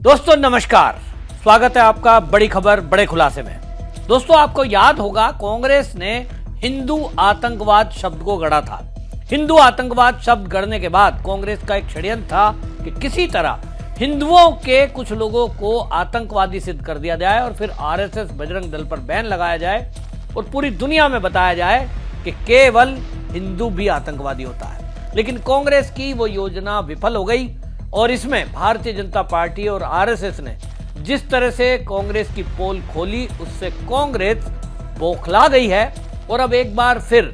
दोस्तों नमस्कार, स्वागत है आपका बड़ी खबर बड़े खुलासे में। दोस्तों आपको याद होगा कांग्रेस ने हिंदू आतंकवाद शब्द को गढ़ा था। हिंदू आतंकवाद शब्द गढ़ने के बाद कांग्रेस का एक षड्यंत्र था कि किसी तरह हिंदुओं के कुछ लोगों को आतंकवादी सिद्ध कर दिया जाए और फिर आरएसएस बजरंग दल पर बैन लगाया जाए और पूरी दुनिया में बताया जाए कि केवल हिंदू भी आतंकवादी होता है। लेकिन कांग्रेस की वो योजना विफल हो गई और इसमें भारतीय जनता पार्टी और आरएसएस ने जिस तरह से कांग्रेस की पोल खोली उससे कांग्रेस बौखला गई है। और अब एक बार फिर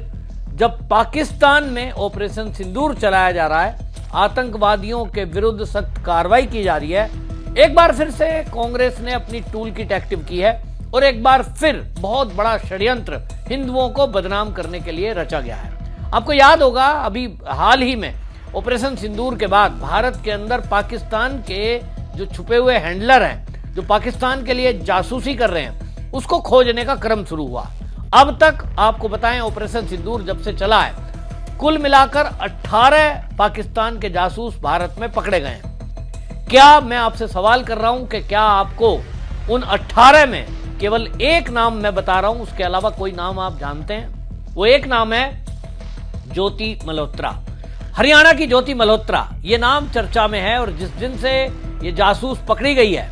जब पाकिस्तान में ऑपरेशन सिंदूर चलाया जा रहा है, आतंकवादियों के विरुद्ध सख्त कार्रवाई की जा रही है, एक बार फिर से कांग्रेस ने अपनी टूल किट एक्टिव की है और एक बार फिर बहुत बड़ा षड्यंत्र हिंदुओं को बदनाम करने के लिए रचा गया है। आपको याद होगा अभी हाल ही में ऑपरेशन सिंदूर के बाद भारत के अंदर पाकिस्तान के जो छुपे हुए हैंडलर हैं, जो पाकिस्तान के लिए जासूसी कर रहे हैं, उसको खोजने का क्रम शुरू हुआ। अब तक आपको बताएं ऑपरेशन सिंदूर जब से चला है, कुल मिलाकर 18 पाकिस्तान के जासूस भारत में पकड़े गए हैं। क्या मैं आपसे सवाल कर रहा हूं कि क्या आपको उन 18 में केवल एक नाम मैं बता रहा हूं, उसके अलावा कोई नाम आप जानते हैं? वो एक नाम है ज्योति मल्होत्रा। हरियाणा की ज्योति मल्होत्रा ये नाम चर्चा में है और जिस दिन से ये जासूस पकड़ी गई है,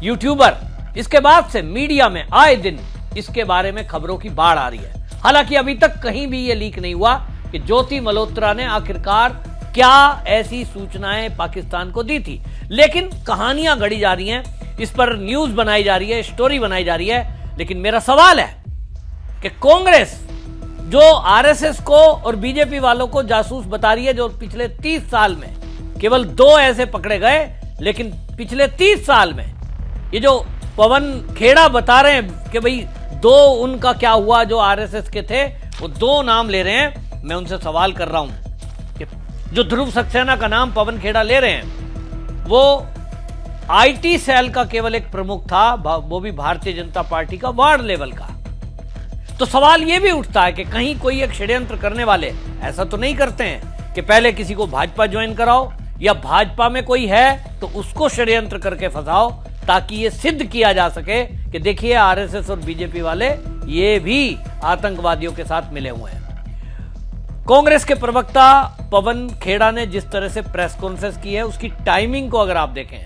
यूट्यूबर, इसके बाद से मीडिया में आए दिन इसके बारे में खबरों की बाढ़ आ रही है। हालांकि अभी तक कहीं भी ये लीक नहीं हुआ कि ज्योति मल्होत्रा ने आखिरकार क्या ऐसी सूचनाएं पाकिस्तान को दी थी, लेकिन कहानियां गढ़ी जा रही हैं, इस पर न्यूज बनाई जा रही है, स्टोरी बनाई जा रही है। लेकिन मेरा सवाल है कि कांग्रेस जो आरएसएस को और बीजेपी वालों को जासूस बता रही है, जो पिछले 30 साल में केवल 2 ऐसे पकड़े गए, लेकिन पिछले 30 साल में ये जो पवन खेड़ा बता रहे हैं कि भाई 2 उनका क्या हुआ जो आरएसएस के थे, वो 2 नाम ले रहे हैं। मैं उनसे सवाल कर रहा हूं कि जो ध्रुव सक्सेना का नाम पवन खेड़ा ले रहे हैं, वो आईटी सेल का केवल एक प्रमुख था, वो भी भारतीय जनता पार्टी का वार्ड लेवल का। तो सवाल यह भी उठता है कि कहीं कोई एक षड्यंत्र करने वाले ऐसा तो नहीं करते हैं कि पहले किसी को भाजपा ज्वाइन कराओ या भाजपा में कोई है तो उसको षड्यंत्र करके फंसाओ, ताकि ये सिद्ध किया जा सके कि देखिए आरएसएस और बीजेपी वाले ये भी आतंकवादियों के साथ मिले हुए हैं। कांग्रेस के प्रवक्ता पवन खेड़ा ने जिस तरह से प्रेस कॉन्फ्रेंस की है, उसकी टाइमिंग को अगर आप देखें,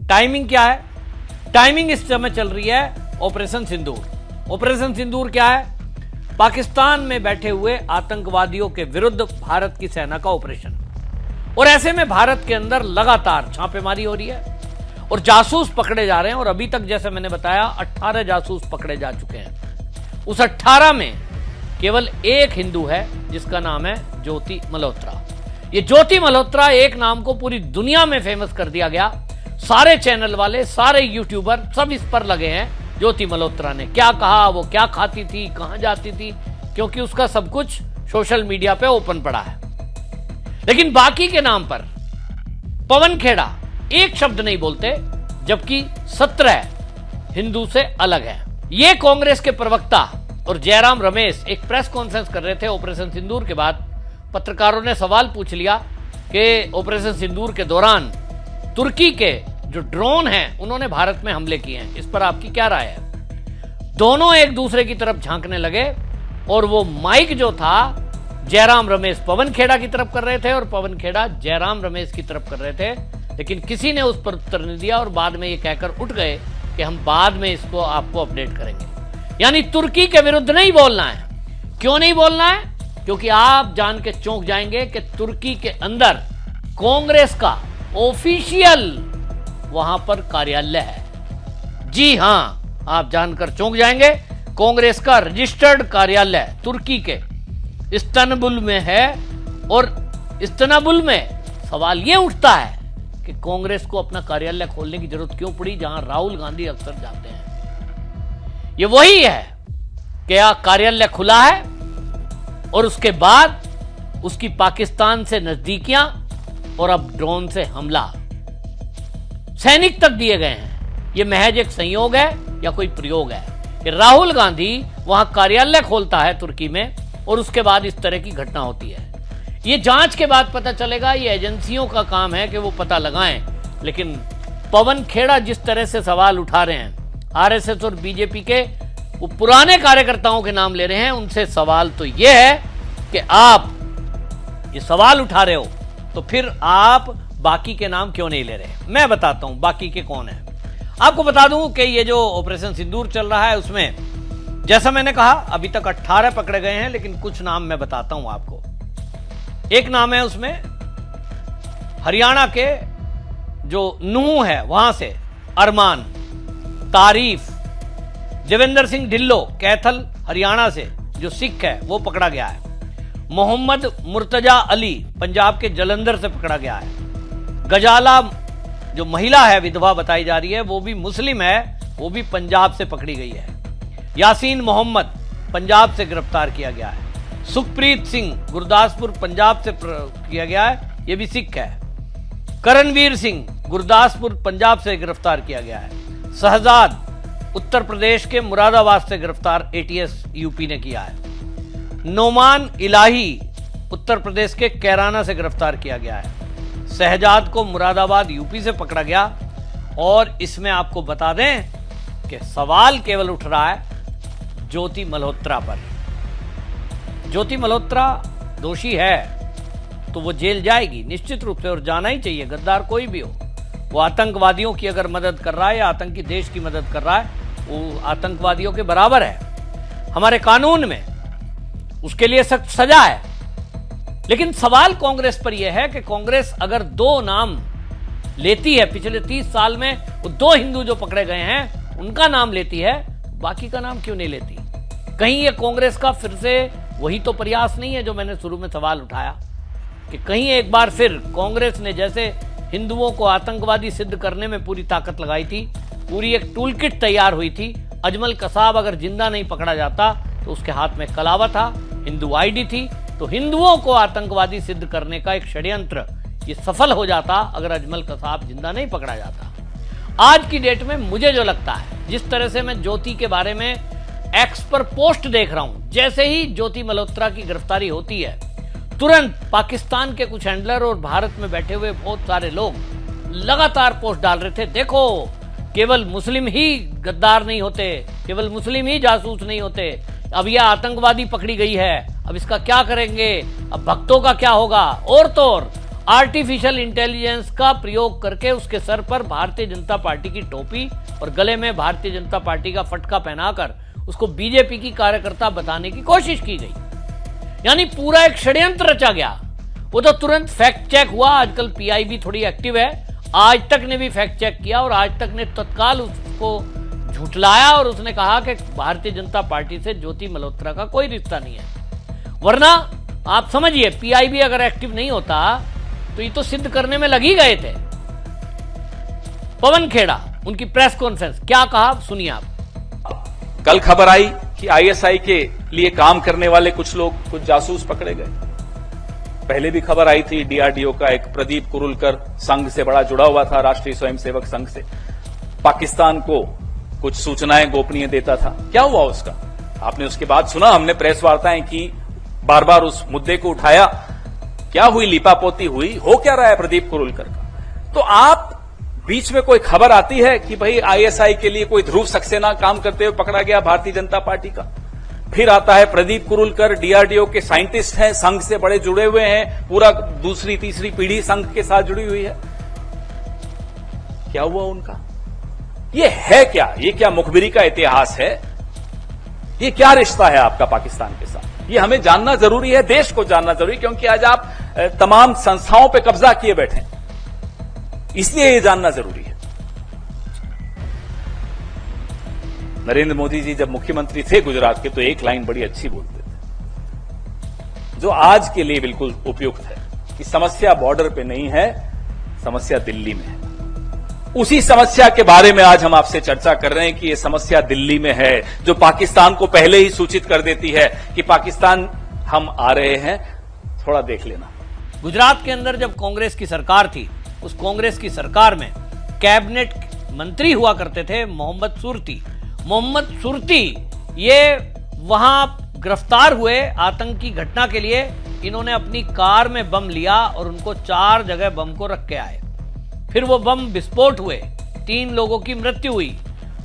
टाइमिंग क्या है? टाइमिंग इस समय चल रही है ऑपरेशन सिंदूर। ऑपरेशन सिंदूर क्या है? पाकिस्तान में बैठे हुए आतंकवादियों के विरुद्ध भारत की सेना का ऑपरेशन। और ऐसे में भारत के अंदर लगातार छापेमारी हो रही है और जासूस पकड़े जा रहे हैं। और अभी तक जैसे मैंने बताया 18 जासूस पकड़े जा चुके हैं। उस 18 में केवल एक हिंदू है जिसका नाम है ज्योति मल्होत्रा। ये ज्योति मल्होत्रा एक नाम को पूरी दुनिया में फेमस कर दिया गया। सारे चैनल वाले, सारे यूट्यूबर सब इस पर लगे हैं। ज्योति मल्होत्रा ने क्या कहा, वो क्या खाती थी, कहां जाती थी, क्योंकि उसका सब कुछ सोशल मीडिया पे ओपन पड़ा है। लेकिन बाकी के नाम पर पवन खेड़ा एक शब्द नहीं बोलते, जबकि 17 हिंदू से अलग है। ये कांग्रेस के प्रवक्ता और जयराम रमेश एक प्रेस कॉन्फ्रेंस कर रहे थे ऑपरेशन सिंदूर के बाद। पत्रकारों ने सवाल पूछ लिया कि ऑपरेशन सिंदूर के दौरान तुर्की के जो ड्रोन हैं उन्होंने भारत में हमले किए हैं, इस पर आपकी क्या राय है? दोनों एक दूसरे की तरफ झांकने लगे और वो माइक जो था जयराम रमेश पवन खेड़ा की तरफ कर रहे थे और पवन खेड़ा जयराम रमेश की तरफ कर रहे थे, लेकिन किसी ने उस पर उत्तर नहीं दिया और बाद में ये कहकर उठ गए कि हम बाद में इसको आपको अपडेट करेंगे। यानी तुर्की के विरुद्ध नहीं बोलना है। क्यों नहीं बोलना है? क्योंकि आप जान के चौंक जाएंगे कि तुर्की के अंदर कांग्रेस का ऑफिशियल वहां पर कार्यालय है। जी हां, आप जानकर चौंक जाएंगे। कांग्रेस का रजिस्टर्ड कार्यालय तुर्की के इस्तांबुल में है। और इस्तांबुल में सवाल यह उठता है कि कांग्रेस को अपना कार्यालय खोलने की जरूरत क्यों पड़ी, जहां राहुल गांधी अक्सर जाते हैं। यह वही है कि कार्यालय खुला है और उसके बाद उसकी पाकिस्तान से नजदीकियां और अब ड्रोन से हमला, सैनिक तक दिए गए हैं। यह महज एक संयोग है या कोई प्रयोग है कि राहुल गांधी वहां कार्यालय खोलता है तुर्की में और उसके बाद इस तरह की घटना होती है? ये जांच के बाद पता चलेगा। ये एजेंसियों का काम है कि वो पता लगाएं। लेकिन पवन खेड़ा जिस तरह से सवाल उठा रहे हैं, आरएसएस और बीजेपी के वो पुराने कार्यकर्ताओं के नाम ले रहे हैं, उनसे सवाल तो यह है कि आप ये सवाल उठा रहे हो तो फिर आप बाकी के नाम क्यों नहीं ले रहे। मैं बताता हूं बाकी के कौन है। आपको बता दूं कि ये जो ऑपरेशन सिंदूर चल रहा है उसमें जैसा मैंने कहा अभी तक 18 पकड़े गए हैं, लेकिन कुछ नाम मैं बताता हूं आपको। एक नाम है उसमें हरियाणा के जो नूह है वहां से अरमान, तारीफ, देवेंद्र सिंह ढिल्लो कैथल हरियाणा से जो सिख है वो पकड़ा गया है। मोहम्मद मुर्तजा अली पंजाब के जलंधर से पकड़ा गया है। गजाला जो महिला है विधवा बताई जा रही है वो भी मुस्लिम है, वो भी पंजाब से पकड़ी गई है। यासीन मोहम्मद पंजाब से गिरफ्तार किया गया है। सुखप्रीत सिंह गुरदासपुर पंजाब से किया गया है, ये भी सिख है। करणवीर सिंह गुरदासपुर पंजाब से गिरफ्तार किया गया है। शहजाद उत्तर प्रदेश के मुरादाबाद से गिरफ्तार एटीएस यूपी ने किया है। नोमान इलाही उत्तर प्रदेश के कैराना से गिरफ्तार किया गया है। शहजाद को मुरादाबाद यूपी से पकड़ा गया। और इसमें आपको बता दें कि सवाल केवल उठ रहा है ज्योति मल्होत्रा पर। ज्योति मल्होत्रा दोषी है तो वो जेल जाएगी निश्चित रूप से, और जाना ही चाहिए, गद्दार कोई भी हो। वो आतंकवादियों की अगर मदद कर रहा है या आतंकी देश की मदद कर रहा है वो आतंकवादियों के बराबर है। हमारे कानून में उसके लिए सख्त सजा है। लेकिन सवाल कांग्रेस पर यह है कि कांग्रेस अगर 2 नाम लेती है, पिछले 30 साल में वो 2 हिंदू जो पकड़े गए हैं उनका नाम लेती है, बाकी का नाम क्यों नहीं लेती। कहीं ये कांग्रेस का फिर से वही तो प्रयास नहीं है जो मैंने शुरू में सवाल उठाया कि कहीं एक बार फिर कांग्रेस ने जैसे हिंदुओं को आतंकवादी सिद्ध करने में पूरी ताकत लगाई थी, पूरी एक टूल किट तैयार हुई थी। अजमल कसाब अगर जिंदा नहीं पकड़ा जाता तो उसके हाथ में कलावा था, हिंदू आईडी थी, तो हिंदुओं को आतंकवादी सिद्ध करने का एक षड्यंत्र ये सफल हो जाता अगर अजमल कसाब जिंदा नहीं पकड़ा जाता। आज की डेट में मुझे जो लगता है, जिस तरह से मैं ज्योति के बारे में एक्स पर पोस्ट देख रहा हूं, जैसे ही ज्योति मल्होत्रा की गिरफ्तारी होती है तुरंत पाकिस्तान के कुछ हैंडलर और भारत में बैठे हुए बहुत सारे लोग लगातार पोस्ट डाल रहे थे, देखो केवल मुस्लिम ही गद्दार नहीं होते, केवल मुस्लिम ही जासूस नहीं होते, अब यह आतंकवादी पकड़ी गई है, अब इसका क्या करेंगे, अब भक्तों का क्या होगा। और तो और आर्टिफिशियल इंटेलिजेंस का प्रयोग करके उसके सर पर भारतीय जनता पार्टी की टोपी और गले में भारतीय जनता पार्टी का फटका पहनाकर उसको बीजेपी की कार्यकर्ता बताने की कोशिश की गई। यानी पूरा एक षड्यंत्र रचा गया। वो तो तुरंत फैक्ट चेक हुआ। आजकल पीआईबी थोड़ी एक्टिव है, आज तक ने भी फैक्ट चेक किया और आज तक ने तत्काल उसको झुठलाया और उसने कहा कि भारतीय जनता पार्टी से ज्योति मल्होत्रा का कोई रिश्ता नहीं है। वरना आप समझिए पीआईबी अगर एक्टिव नहीं होता तो ये तो सिद्ध करने में लग ही गए थे। पवन खेड़ा उनकी प्रेस कॉन्फ्रेंस क्या कहा सुनिए आप। कल खबर आई कि आईएसआई के लिए काम करने वाले कुछ लोग, कुछ जासूस पकड़े गए। पहले भी खबर आई थी डीआरडीओ का एक प्रदीप कुरुलकर संघ से बड़ा जुड़ा हुआ था, राष्ट्रीय स्वयंसेवक संघ से, पाकिस्तान को कुछ सूचनाएं गोपनीय देता था। क्या हुआ उसका? आपने उसके बाद सुना, हमने प्रेस वार्ताएं की, बार बार उस मुद्दे को उठाया। क्या हुई? लीपापोती हुई? हो क्या रहा है प्रदीप कुरुलकर का? तो आप बीच में कोई खबर आती है कि भाई आईएसआई के लिए कोई ध्रुव सक्सेना काम करते हुए पकड़ा गया भारतीय जनता पार्टी का। फिर आता है प्रदीप कुरुलकर, डीआरडीओ के साइंटिस्ट हैं, संघ से बड़े जुड़े हुए हैं, पूरा दूसरी तीसरी पीढ़ी संघ के साथ जुड़ी हुई है। क्या हुआ उनका? ये है क्या? ये क्या मुखबिरी का इतिहास है? ये क्या रिश्ता है आपका पाकिस्तान के साथ? ये हमें जानना जरूरी है, देश को जानना जरूरी, क्योंकि आज आप तमाम संस्थाओं पे कब्जा किए बैठे हैं, इसलिए ये जानना जरूरी है। नरेंद्र मोदी जी जब मुख्यमंत्री थे गुजरात के तो एक लाइन बड़ी अच्छी बोलते थे, जो आज के लिए बिल्कुल उपयुक्त है, कि समस्या बॉर्डर पे नहीं है, समस्या दिल्ली में है। उसी समस्या के बारे में आज हम आपसे चर्चा कर रहे हैं कि ये समस्या दिल्ली में है, जो पाकिस्तान को पहले ही सूचित कर देती है कि पाकिस्तान हम आ रहे हैं, थोड़ा देख लेना। गुजरात के अंदर जब कांग्रेस की सरकार थी, उस कांग्रेस की सरकार में कैबिनेट मंत्री हुआ करते थे मोहम्मद सुरती। मोहम्मद सुरती ये वहां गिरफ्तार हुए आतंकी घटना के लिए। इन्होंने अपनी कार में बम लिया और उनको 4 जगह बम को रख के आए। फिर वो बम विस्फोट हुए 3 लोगों की मृत्यु हुई।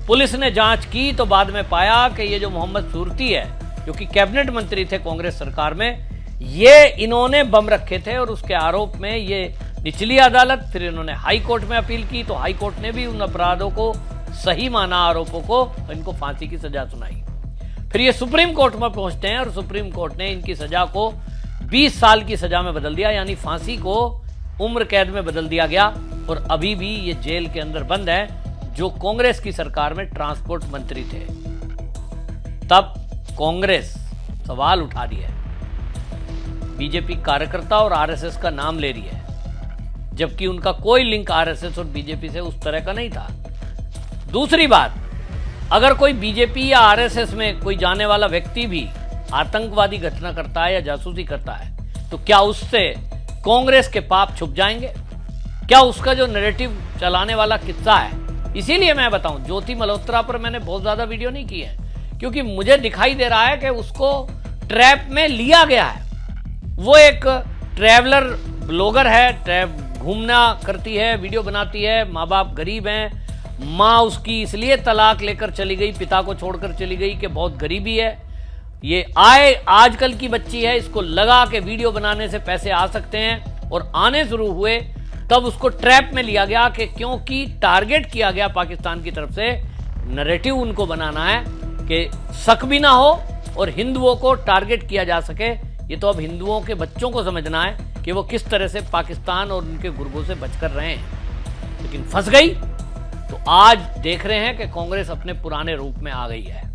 पुलिस ने जांच की तो बाद में पाया कि ये जो मोहम्मद सूरती है, जो कि कैबिनेट मंत्री थे कांग्रेस सरकार में, ये इन्होंने बम रखे थे और उसके आरोप में ये निचली अदालत, फिर इन्होंने हाई कोर्ट में अपील की तो हाई कोर्ट ने भी उन अपराधों को सही माना, आरोपों को, इनको फांसी की सजा सुनाई। फिर ये सुप्रीम कोर्ट में पहुंचते हैं और सुप्रीम कोर्ट ने इनकी सजा को 20 साल की सजा में बदल दिया, यानी फांसी को उम्र कैद में बदल दिया गया और अभी भी ये जेल के अंदर बंद है, जो कांग्रेस की सरकार में ट्रांसपोर्ट मंत्री थे। तब कांग्रेस सवाल उठा रही है, बीजेपी कार्यकर्ता और आरएसएस का नाम ले रही है, जबकि उनका कोई लिंक आरएसएस और बीजेपी से उस तरह का नहीं था। दूसरी बात, अगर कोई बीजेपी या आरएसएस में कोई जाने वाला व्यक्ति भी आतंकवादी घटना करता है या जासूसी करता है, तो क्या उससे कांग्रेस के पाप छुप जाएंगे? क्या उसका जो नैरेटिव चलाने वाला किस्सा है, इसीलिए मैं बताऊं, ज्योति मल्होत्रा पर मैंने बहुत ज्यादा वीडियो नहीं की है, क्योंकि मुझे दिखाई दे रहा है कि उसको ट्रैप में लिया गया है। वो एक ट्रैवलर ब्लॉगर है, घूमना करती है, वीडियो बनाती है, माँ बाप गरीब हैं, माँ उसकी इसलिए तलाक लेकर चली गई, पिता को छोड़कर चली गई कि बहुत गरीबी है। ये आजकल की बच्ची है, इसको लगा के वीडियो बनाने से पैसे आ सकते हैं, और आने शुरू हुए तब उसको ट्रैप में लिया गया कि क्योंकि टारगेट किया गया पाकिस्तान की तरफ से, नैरेटिव उनको बनाना है कि शक भी ना हो और हिंदुओं को टारगेट किया जा सके। ये तो अब हिंदुओं के बच्चों को समझना है कि वो किस तरह से पाकिस्तान और उनके गुर्गों से बचकर रहे हैं, लेकिन फंस गई। तो आज देख रहे हैं कि कांग्रेस अपने पुराने रूप में आ गई है।